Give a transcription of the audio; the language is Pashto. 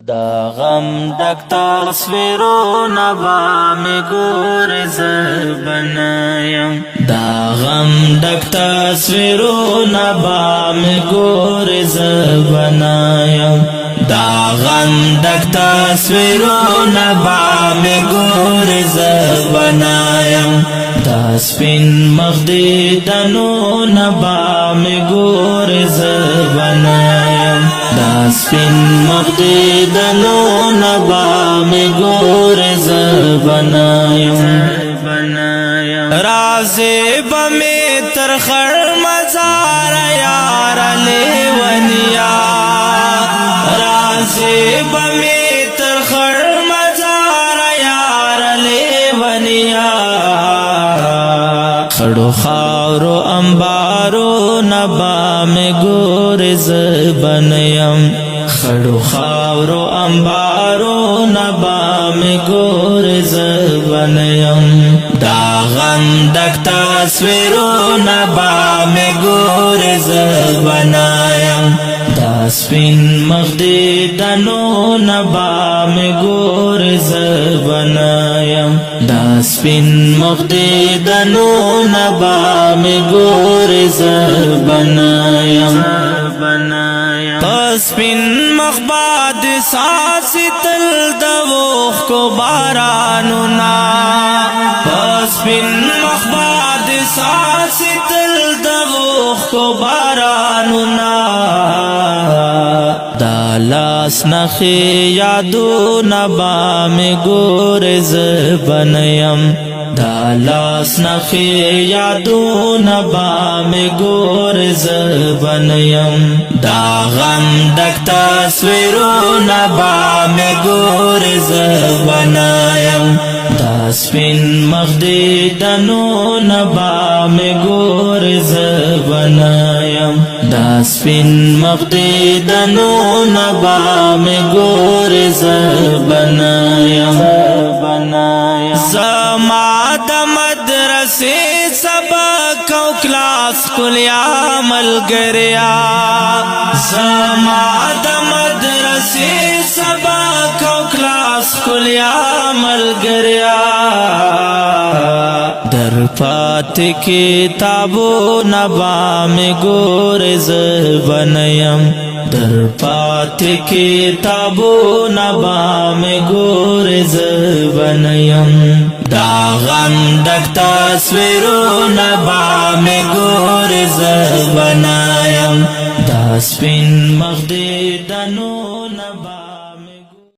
دا غم ډک تصویرونه به مې ګورې زه به نه یم دا غم ډک تصویرونه به مې ګورې زه به نه یم دا غم ډک تصویرونه به مې ګورې زه به نه یم دا سپین مخ دیدنونه به مې ګورې زه به نه یم دا سپین مخ دیدنونه به مې ګورې زه به نه یم رازې به مې تر خړ مزاره یاره لیونیا رازې به مې تر خړ مزاره یاره لیونیا خړو خاورو انبارو نبا مې ګورې زه به نه یم خړو خاورو انبارو نبا مې ګورې زه به نه یم دا غم ډک تصویرونه به مې ګورې زه به نه یم دا سپین مخ دیدنونه به مې ګورې زه به نه یم دا سپین مخ دیدنونه به مې ګورې زه به نه یم سپین مخ باد ساسي تل د اوښکو بارانونه سپین مخ باد ساسي تل د اوښکو بارانونه دا لاس نخې یادونه به مې ګورې زه به نه یم دا لاس نخې یادونه به مې ګورې زه به نه یم دا غم ډک تصویرونه به مې ګورې زه به نه یم دا سپین مخ دیدنونه به مې ګورې زه به نه یم دا سپین مخ دیدنونه به مې ګورې زه به نه یم زما د مدرسې سبق او کلاس کلیا ملګریا زما د مدرسې سبق او کلاس کلیا ملګریا در پاتې کتابونه به مې ګورې زه به نه یم در پاتې کتابونه به مې ګورې زه به نه یم دا غم ډک تصویرونه به مې ګورې زه به نه یم دا سپین مخ دیدنونه به